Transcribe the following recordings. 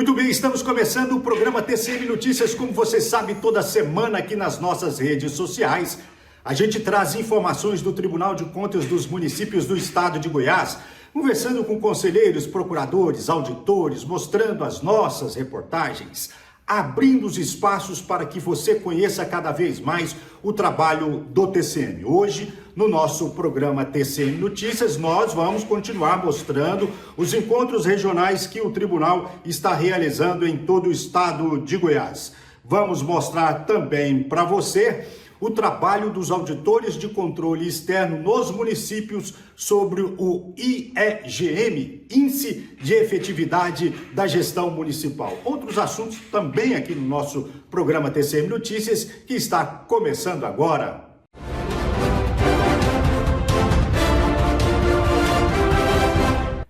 Muito bem, estamos começando o programa TCM Notícias, como você sabe, toda semana aqui nas nossas redes sociais. A gente traz informações do Tribunal de Contas dos municípios do estado de Goiás, conversando com conselheiros, procuradores, auditores, mostrando as nossas reportagens, abrindo os espaços para que você conheça cada vez mais o trabalho do TCM. Hoje, no nosso programa TCM Notícias, nós vamos continuar mostrando os encontros regionais que o tribunal está realizando em todo o estado de Goiás. Vamos mostrar também para você o trabalho dos auditores de controle externo nos municípios sobre o IEGM, Índice de Efetividade da Gestão Municipal. Outros assuntos também aqui no nosso programa TCM Notícias, que está começando agora.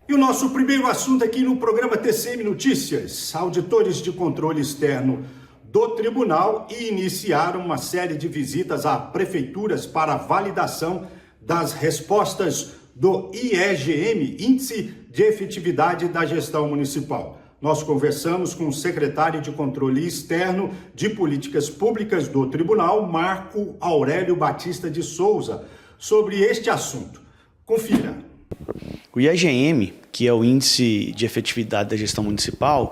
E o nosso primeiro assunto aqui no programa TCM Notícias, auditores de controle externo do tribunal e iniciaram uma série de visitas a prefeituras para validação das respostas do IEGM, Índice de Efetividade da Gestão Municipal. Nós conversamos com o secretário de Controle Externo de Políticas Públicas do Tribunal, Marco Aurélio Batista de Souza, sobre este assunto. Confira. O IEGM, que é o Índice de Efetividade da Gestão Municipal,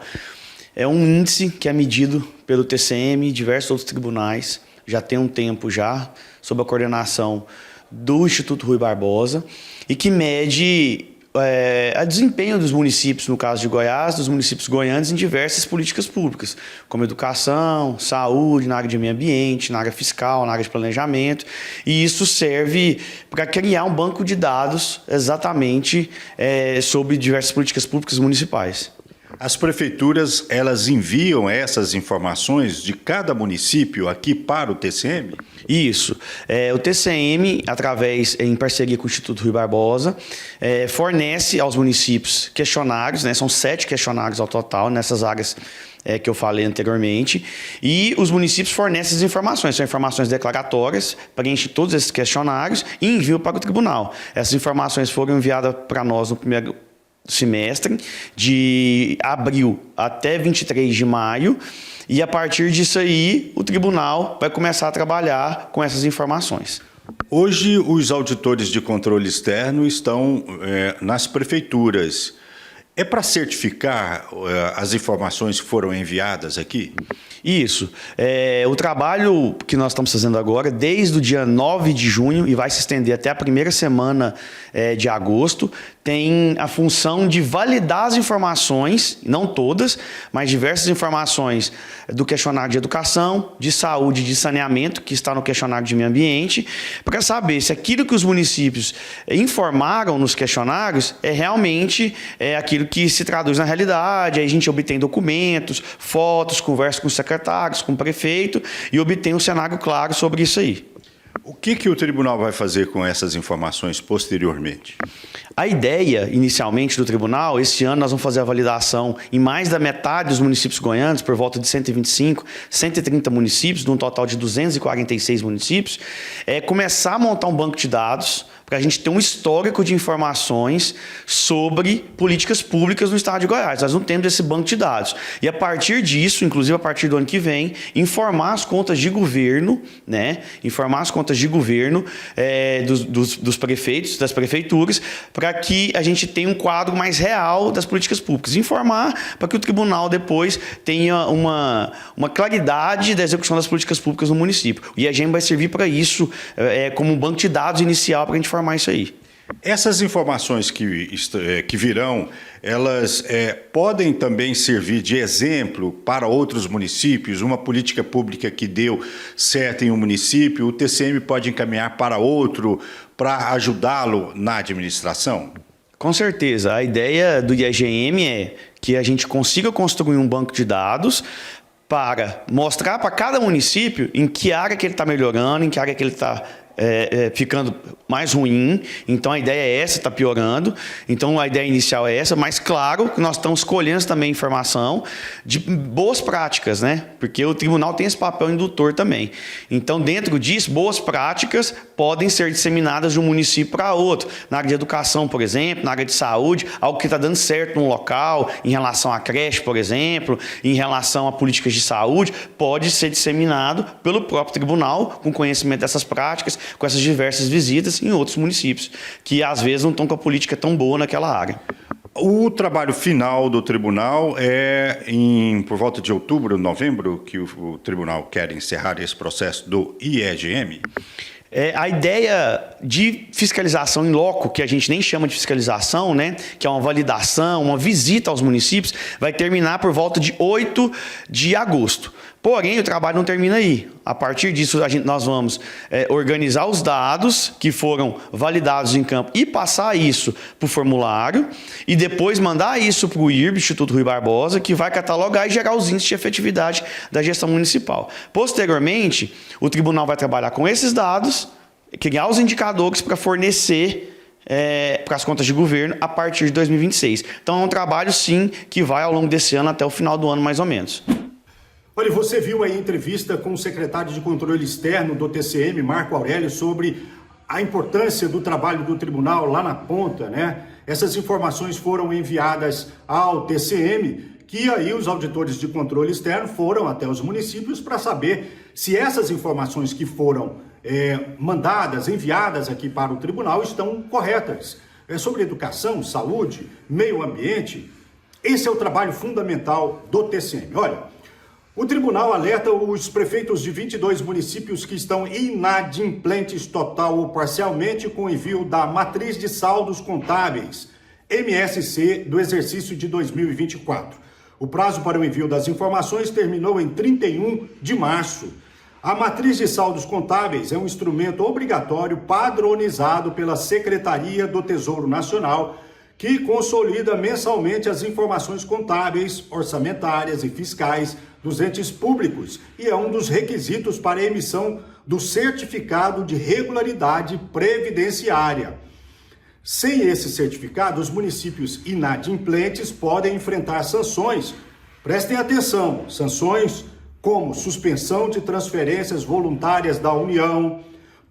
é um índice que é medido pelo TCM e diversos outros tribunais, já tem um tempo já, sob a coordenação do Instituto Rui Barbosa, e que mede o desempenho dos municípios, no caso de Goiás, dos municípios goianos, em diversas políticas públicas, como educação, saúde, na área de meio ambiente, na área fiscal, na área de planejamento, e isso serve para criar um banco de dados exatamente sobre diversas políticas públicas municipais. As prefeituras, elas enviam essas informações de cada município aqui para o TCM? Isso. O TCM, em parceria com o Instituto Rui Barbosa, fornece aos municípios questionários, né? São 7 questionários ao total nessas áreas que eu falei anteriormente, e os municípios fornecem as informações, são informações declaratórias, preenchem todos esses questionários e enviam para o tribunal. Essas informações foram enviadas para nós no primeiro semestre, de abril até 23 de maio, e a partir disso aí, o tribunal vai começar a trabalhar com essas informações. Hoje, os auditores de controle externo estão nas prefeituras. É para certificar as informações que foram enviadas aqui? Isso. O trabalho que nós estamos fazendo agora, desde o dia 9 de junho e vai se estender até a primeira semana de agosto, tem a função de validar as informações, não todas, mas diversas informações do questionário de educação, de saúde, de saneamento, que está no questionário de meio ambiente, para saber se aquilo que os municípios informaram nos questionários é realmente aquilo que se traduz na realidade. Aí a gente obtém documentos, fotos, conversa com os secretários, com o prefeito e obtém um cenário claro sobre isso aí. O que o tribunal vai fazer com essas informações posteriormente? A ideia, inicialmente, do tribunal, esse ano nós vamos fazer a validação em mais da metade dos municípios goianos, por volta de 125, 130 municípios, de um total de 246 municípios, começar a montar um banco de dados para a gente ter um histórico de informações sobre políticas públicas no estado de Goiás. Nós não temos esse banco de dados. E a partir disso, inclusive a partir do ano que vem, informar as contas de governo, né? Informar as contas de governo dos prefeitos, das prefeituras, para que a gente tenha um quadro mais real das políticas públicas. Informar para que o tribunal depois tenha uma claridade da execução das políticas públicas no município. O IEGM vai servir para isso, como um banco de dados inicial para a gente formar isso aí. Essas informações que virão, elas podem também servir de exemplo para outros municípios, uma política pública que deu certo em um município, o TCM pode encaminhar para outro para ajudá-lo na administração? Com certeza. A ideia do IEGM é que a gente consiga construir um banco de dados para mostrar para cada município em que área que ele está melhorando, em que área que ele está ficando mais ruim. Então a ideia é essa, está piorando. Então a ideia inicial é essa, mas claro que nós estamos colhendo também informação de boas práticas, né? Porque o tribunal tem esse papel indutor também. Então dentro disso, boas práticas podem ser disseminadas de um município para outro. Na área de educação, por exemplo, na área de saúde, algo que está dando certo num local, em relação à creche, por exemplo, em relação a políticas de saúde, pode ser disseminado pelo próprio tribunal, com conhecimento dessas práticas, com essas diversas visitas em outros municípios, que às vezes não estão com a política tão boa naquela área. O trabalho final do tribunal é por volta de outubro, novembro, que o tribunal quer encerrar esse processo do IEGM? A ideia de fiscalização em loco, que a gente nem chama de fiscalização, né, que é uma validação, uma visita aos municípios, vai terminar por volta de 8 de agosto. Porém, o trabalho não termina aí. A partir disso, nós vamos organizar os dados que foram validados em campo e passar isso para o formulário e depois mandar isso para o IRB, Instituto Rui Barbosa, que vai catalogar e gerar os índices de efetividade da gestão municipal. Posteriormente, o tribunal vai trabalhar com esses dados, criar os indicadores para fornecer para as contas de governo a partir de 2026. Então, é um trabalho, sim, que vai ao longo desse ano até o final do ano, mais ou menos. Olha, você viu aí a entrevista com o secretário de Controle Externo do TCM, Marco Aurélio, sobre a importância do trabalho do tribunal lá na ponta, né? Essas informações foram enviadas ao TCM, que aí os auditores de controle externo foram até os municípios para saber se essas informações que foram mandadas, enviadas aqui para o tribunal estão corretas. Sobre educação, saúde, meio ambiente, esse é o trabalho fundamental do TCM. Olha, o tribunal alerta os prefeitos de 22 municípios que estão inadimplentes total ou parcialmente com o envio da Matriz de Saldos Contábeis, MSC, do exercício de 2024. O prazo para o envio das informações terminou em 31 de março. A Matriz de Saldos Contábeis é um instrumento obrigatório padronizado pela Secretaria do Tesouro Nacional, que consolida mensalmente as informações contábeis, orçamentárias e fiscais dos entes públicos e é um dos requisitos para a emissão do certificado de regularidade previdenciária. Sem esse certificado, os municípios inadimplentes podem enfrentar sanções. Prestem atenção, sanções como suspensão de transferências voluntárias da União,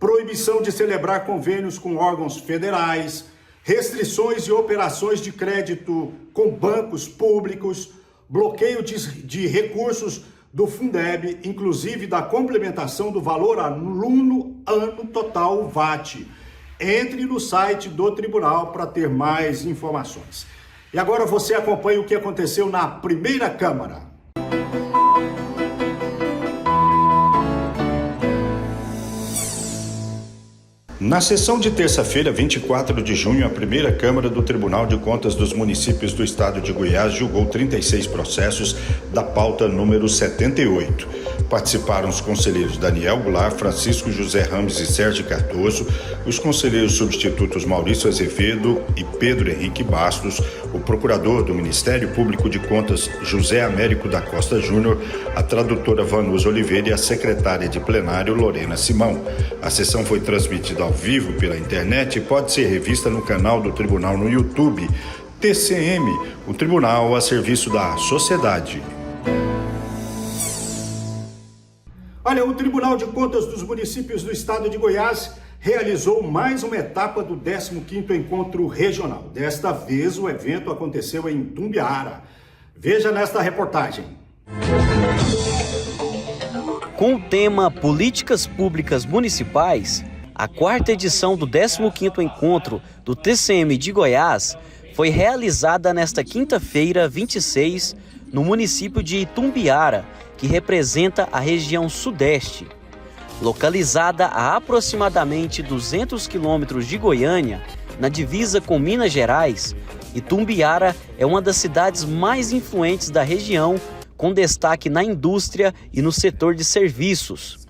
proibição de celebrar convênios com órgãos federais, restrições e operações de crédito com bancos públicos, bloqueio de recursos do Fundeb, inclusive da complementação do valor aluno ano total VAT. Entre no site do tribunal para ter mais informações. E agora você acompanha o que aconteceu na primeira Câmara. Na sessão de terça-feira, 24 de junho, a primeira Câmara do Tribunal de Contas dos Municípios do Estado de Goiás julgou 36 processos da pauta número 78. Participaram os conselheiros Daniel Goulart, Francisco José Ramos e Sérgio Cardoso, os conselheiros substitutos Maurício Azevedo e Pedro Henrique Bastos, o procurador do Ministério Público de Contas José Américo da Costa Júnior, a tradutora Vanusa Oliveira e a secretária de plenário Lorena Simão. A sessão foi transmitida ao vivo pela internet e pode ser revista no canal do Tribunal no YouTube. TCM, o Tribunal a serviço da sociedade. Olha, o Tribunal de Contas dos Municípios do Estado de Goiás realizou mais uma etapa do 15º Encontro Regional. Desta vez, o evento aconteceu em Itumbiara. Veja nesta reportagem. Com o tema Políticas Públicas Municipais, a 4ª edição do 15º Encontro do TCM de Goiás foi realizada nesta quinta-feira, 26, no município de Itumbiara, que representa a região sudeste. Localizada a aproximadamente 200 quilômetros de Goiânia, na divisa com Minas Gerais, Itumbiara é uma das cidades mais influentes da região, com destaque na indústria e no setor de serviços.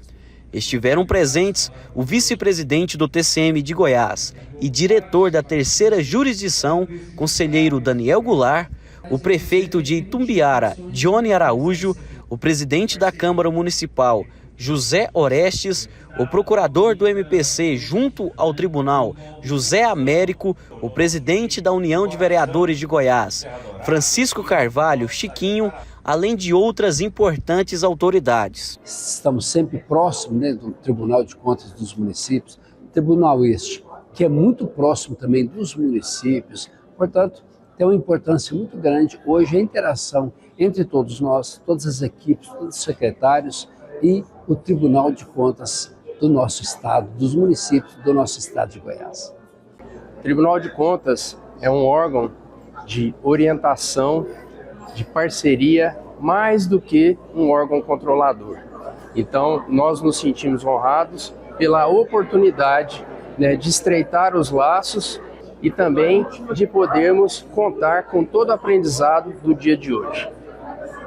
Estiveram presentes o vice-presidente do TCM de Goiás e diretor da 3ª jurisdição, conselheiro Daniel Goulart, o prefeito de Itumbiara, Johnny Araújo, o presidente da Câmara Municipal, José Orestes, o procurador do MPC junto ao tribunal, José Américo, o presidente da União de Vereadores de Goiás, Francisco Carvalho, Chiquinho, além de outras importantes autoridades. Estamos sempre próximos, do Tribunal de Contas dos Municípios. O tribunal este, que é muito próximo também dos municípios, portanto, tem uma importância muito grande hoje a interação entre todos nós, todas as equipes, todos os secretários e o Tribunal de Contas do nosso estado, dos municípios do nosso estado de Goiás. O Tribunal de Contas é um órgão de orientação, de parceria, mais do que um órgão controlador. Então, nós nos sentimos honrados pela oportunidade, né, de estreitar os laços e também de podermos contar com todo o aprendizado do dia de hoje.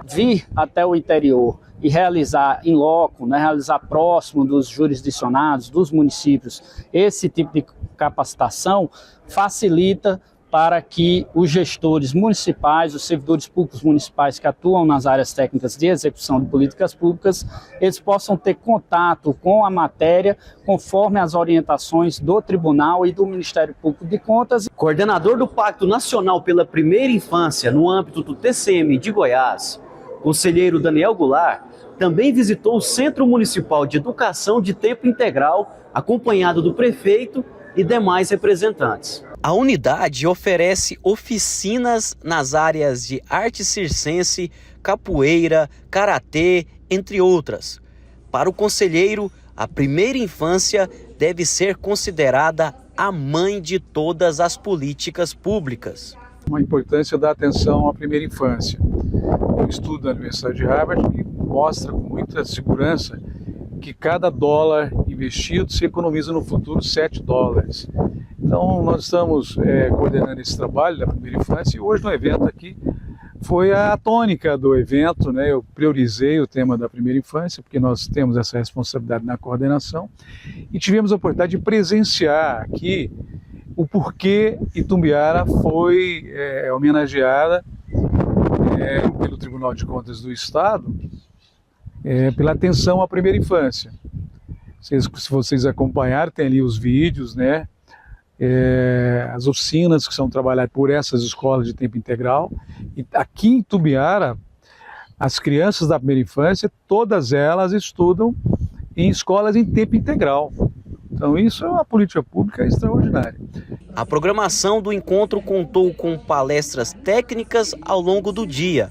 Vir até o interior e realizar em loco, né, realizar próximo dos jurisdicionados, dos municípios, esse tipo de capacitação facilita para que os gestores municipais, os servidores públicos municipais que atuam nas áreas técnicas de execução de políticas públicas, eles possam ter contato com a matéria conforme as orientações do Tribunal e do Ministério Público de Contas. Coordenador do Pacto Nacional pela Primeira Infância no âmbito do TCM de Goiás, conselheiro Daniel Goulart, também visitou o Centro Municipal de Educação de Tempo Integral, acompanhado do prefeito e demais representantes. A unidade oferece oficinas nas áreas de arte circense, capoeira, karatê, entre outras. Para o conselheiro, a primeira infância deve ser considerada a mãe de todas as políticas públicas. Uma importância da atenção à primeira infância. Eu estudo na Universidade de Harvard e mostra com muita segurança que cada dólar investido se economiza no futuro $7. Então nós estamos coordenando esse trabalho da primeira infância e hoje no evento aqui foi a tônica do evento, né? Eu priorizei o tema da primeira infância porque nós temos essa responsabilidade na coordenação e tivemos a oportunidade de presenciar aqui o porquê Itumbiara foi homenageada pelo Tribunal de Contas do Estado pela atenção à primeira infância. Se vocês acompanharem, tem ali os vídeos, né? As oficinas que são trabalhadas por essas escolas de tempo integral. E aqui em Itumbiara, as crianças da primeira infância, todas elas estudam em escolas em tempo integral. Então isso é uma política pública extraordinária. A programação do encontro contou com palestras técnicas ao longo do dia,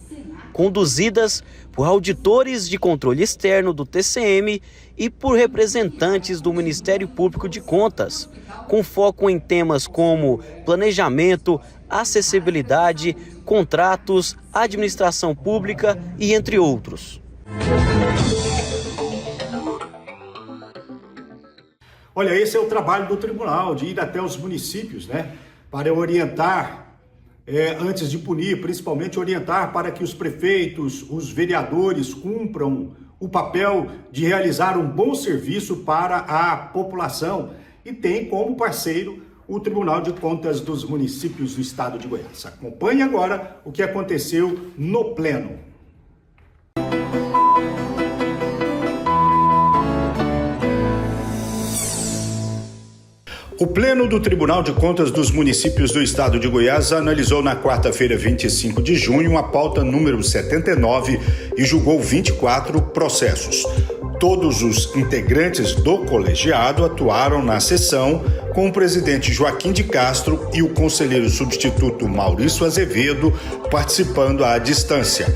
conduzidas por auditores de controle externo do TCM e por representantes do Ministério Público de Contas, com foco em temas como planejamento, acessibilidade, contratos, administração pública e entre outros. Olha, esse é o trabalho do tribunal, de ir até os municípios, né, para orientar, antes de punir, principalmente orientar para que os prefeitos, os vereadores cumpram o papel de realizar um bom serviço para a população e tem como parceiro o Tribunal de Contas dos Municípios do Estado de Goiás. Acompanhe agora o que aconteceu no Pleno. O Pleno do Tribunal de Contas dos Municípios do Estado de Goiás analisou na quarta-feira, 25 de junho, a pauta número 79 e julgou 24 processos. Todos os integrantes do colegiado atuaram na sessão, com o presidente Joaquim de Castro e o conselheiro substituto Maurício Azevedo participando à distância.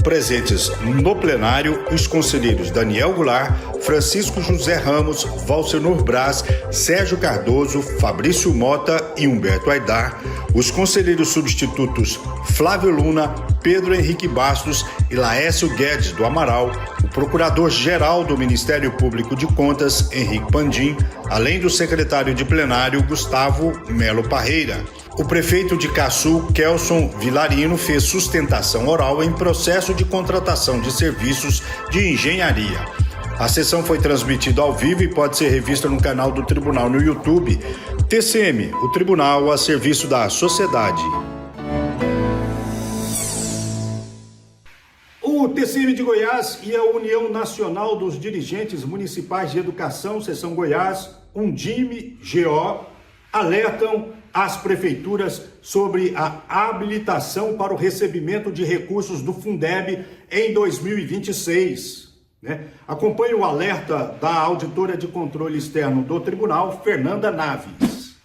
Presentes no plenário, os conselheiros Daniel Goulart, Francisco José Ramos, Valcenor Braz, Sérgio Cardoso, Fabrício Mota e Humberto Aidar, os conselheiros substitutos Flávio Luna, Pedro Henrique Bastos e Laércio Guedes do Amaral, o procurador-geral do Ministério Público de Contas, Henrique Pandim, além do secretário de plenário, Gustavo Melo Parreira. O prefeito de Caçu, Kelson Vilarino, fez sustentação oral em processo de contratação de serviços de engenharia. A sessão foi transmitida ao vivo e pode ser revista no canal do Tribunal no YouTube. TCM, o Tribunal a serviço da sociedade. O TCM de Goiás e a União Nacional dos Dirigentes Municipais de Educação, Seção Goiás, Undime-GO, alertam as prefeituras sobre a habilitação para o recebimento de recursos do Fundeb em 2026. né? Acompanhe o alerta da auditora de controle externo do tribunal, Fernanda Naves.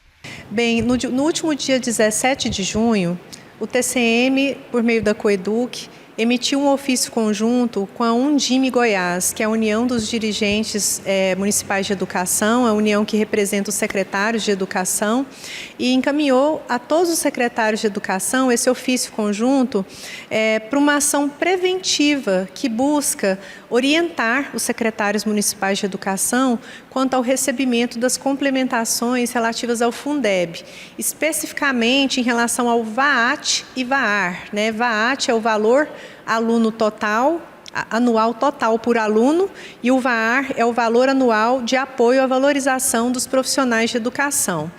Bem, no último dia 17 de junho, o TCM, por meio da Coeduc, emitiu um ofício conjunto com a Undime Goiás, que é a União dos Dirigentes Municipais de Educação, a união que representa os secretários de educação, e encaminhou a todos os secretários de educação esse ofício conjunto para uma ação preventiva que busca orientar os secretários municipais de educação quanto ao recebimento das complementações relativas ao Fundeb, especificamente em relação ao VAAT e VAAR, né? VAAT é o valor aluno total, anual total por aluno, e o VAAR é o valor anual de apoio à valorização dos profissionais de educação.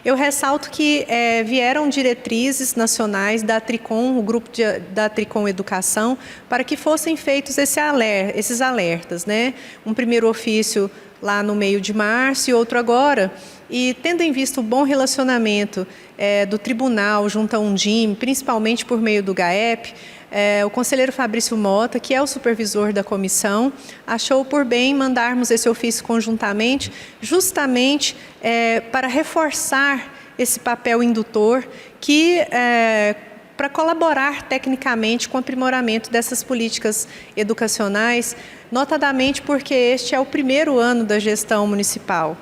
Eu ressalto que vieram diretrizes nacionais da Tricom, o grupo da Tricom Educação, para que fossem feitos esses alertas, né? Um primeiro ofício lá no meio de março e outro agora, e tendo em vista o bom relacionamento do tribunal junto à Undime, principalmente por meio do GAEP, o conselheiro Fabrício Mota, que é o supervisor da comissão, achou por bem mandarmos esse ofício conjuntamente, justamente para reforçar esse papel indutor para colaborar tecnicamente com o aprimoramento dessas políticas educacionais, notadamente porque este é o primeiro ano da gestão municipal.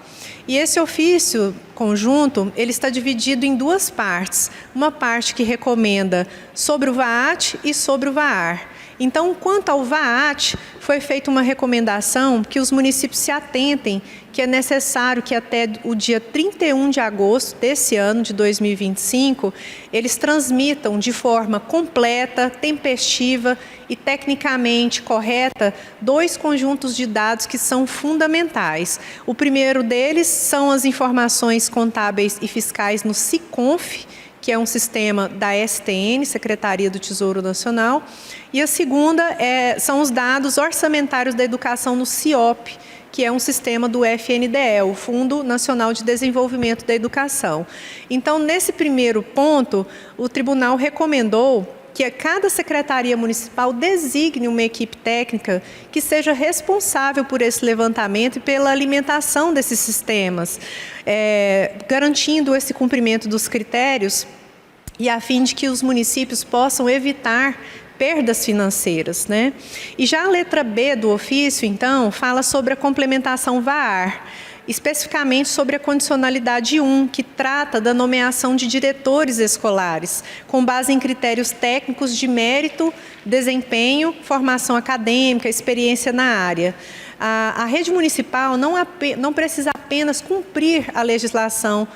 E esse ofício conjunto, ele está dividido em duas partes. Uma parte que recomenda sobre o VAAT e sobre o VAAR. Então, quanto ao VAAT, foi feita uma recomendação que os municípios se atentem que é necessário que até o dia 31 de agosto desse ano, de 2025, eles transmitam de forma completa, tempestiva e tecnicamente correta 2 conjuntos de dados que são fundamentais. O primeiro deles são as informações contábeis e fiscais no SICONF, que é um sistema da STN, Secretaria do Tesouro Nacional, e a segunda são os dados orçamentários da educação no CIOP, que é um sistema do FNDE, o Fundo Nacional de Desenvolvimento da Educação. Então, nesse primeiro ponto, o tribunal recomendou que cada secretaria municipal designe uma equipe técnica que seja responsável por esse levantamento e pela alimentação desses sistemas, garantindo esse cumprimento dos critérios e a fim de que os municípios possam evitar perdas financeiras, né? E já a letra B do ofício, então, fala sobre a complementação VAAR, especificamente sobre a condicionalidade 1, que trata da nomeação de diretores escolares, com base em critérios técnicos de mérito, desempenho, formação acadêmica, experiência na área. A rede municipal não precisa apenas cumprir a legislação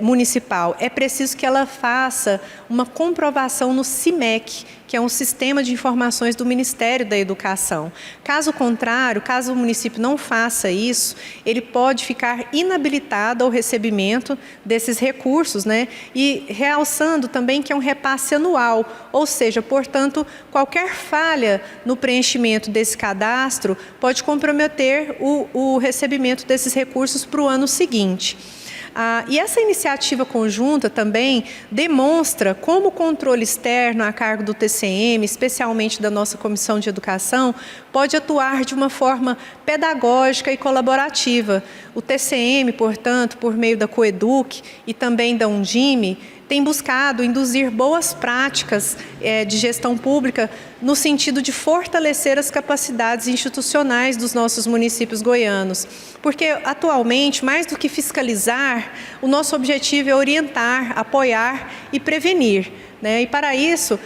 municipal, é preciso que ela faça uma comprovação no CIMEC, que é um sistema de informações do Ministério da Educação. Caso contrário, caso o município não faça isso, ele pode ficar inabilitado ao recebimento desses recursos, né? E realçando também que é um repasse anual, ou seja, portanto, qualquer falha no preenchimento desse cadastro pode comprometer o recebimento desses recursos para o ano seguinte. E essa iniciativa conjunta também demonstra como o controle externo a cargo do TCM, especialmente da nossa Comissão de Educação, pode atuar de uma forma pedagógica e colaborativa. O TCM, portanto, por meio da Coeduc e também da Undime, tem buscado induzir boas práticas de gestão pública no sentido de fortalecer as capacidades institucionais dos nossos municípios goianos. Porque, atualmente, mais do que fiscalizar, o nosso objetivo é orientar, apoiar e prevenir, né? E, para isso,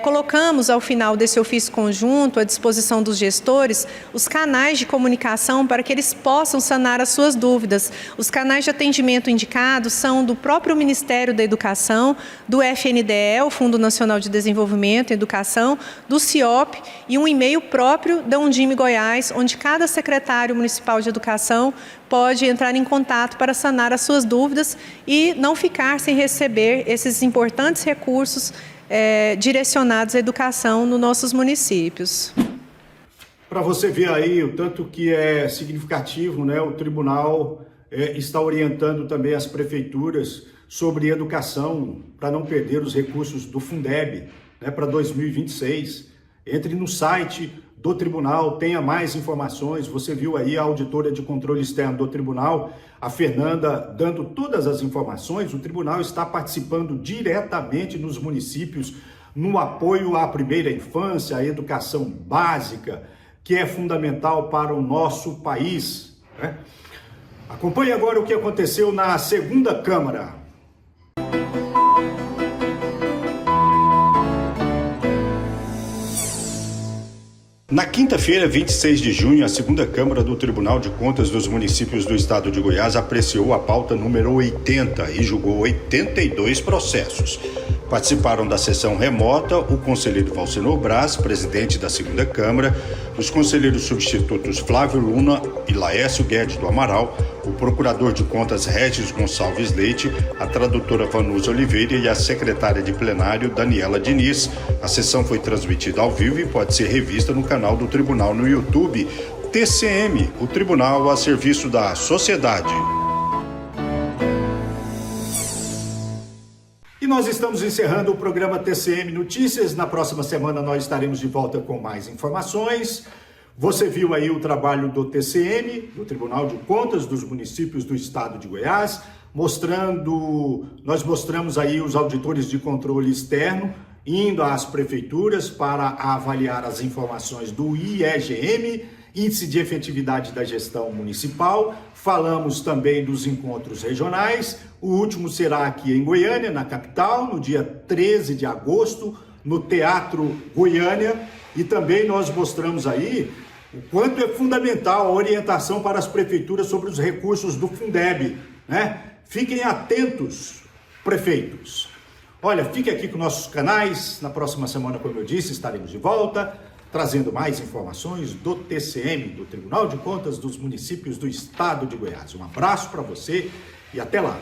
colocamos ao final desse ofício conjunto, à disposição dos gestores, os canais de comunicação para que eles possam sanar as suas dúvidas. Os canais de atendimento indicados são do próprio Ministério da Educação, do FNDE, o Fundo Nacional de Desenvolvimento e Educação, do CIOP e um e-mail próprio da Undime Goiás, onde cada secretário municipal de educação pode entrar em contato para sanar as suas dúvidas e não ficar sem receber esses importantes recursos direcionados à educação nos nossos municípios. Para você ver aí o tanto que é significativo, né? O tribunal está orientando também as prefeituras sobre educação para não perder os recursos do Fundeb, né, para 2026. Entre no site do tribunal, tenha mais informações. Você viu aí a auditora de controle externo do tribunal, a Fernanda, dando todas as informações. O tribunal está participando diretamente nos municípios no apoio à primeira infância, à educação básica, que é fundamental para o nosso país, né? Acompanhe agora o que aconteceu na segunda Câmara. Na quinta-feira, 26 de junho, a segunda Câmara do Tribunal de Contas dos Municípios do Estado de Goiás apreciou a pauta número 80 e julgou 82 processos. Participaram da sessão remota o conselheiro Valsenor Braz, presidente da segunda Câmara, os conselheiros substitutos Flávio Luna e Laércio Guedes do Amaral, o procurador de contas Regis Gonçalves Leite, a tradutora Vanusa Oliveira e a secretária de plenário Daniela Diniz. A sessão foi transmitida ao vivo e pode ser revista no canal do Tribunal no YouTube. TCM, o Tribunal a serviço da sociedade. E nós estamos encerrando o programa TCM Notícias. Na próxima semana nós estaremos de volta com mais informações. Você viu aí o trabalho do TCM, do Tribunal de Contas dos Municípios do Estado de Goiás, nós mostramos aí os auditores de controle externo indo às prefeituras para avaliar as informações do IEGM, Índice de Efetividade da Gestão Municipal. Falamos também dos encontros regionais. O último será aqui em Goiânia, na capital, no dia 13 de agosto, no Teatro Goiânia. E também nós mostramos aí o quanto é fundamental a orientação para as prefeituras sobre os recursos do Fundeb, né? Fiquem atentos, prefeitos. Olha, fique aqui com nossos canais. Na próxima semana, como eu disse, estaremos de volta, trazendo mais informações do TCM, do Tribunal de Contas dos Municípios do Estado de Goiás. Um abraço para você e até lá.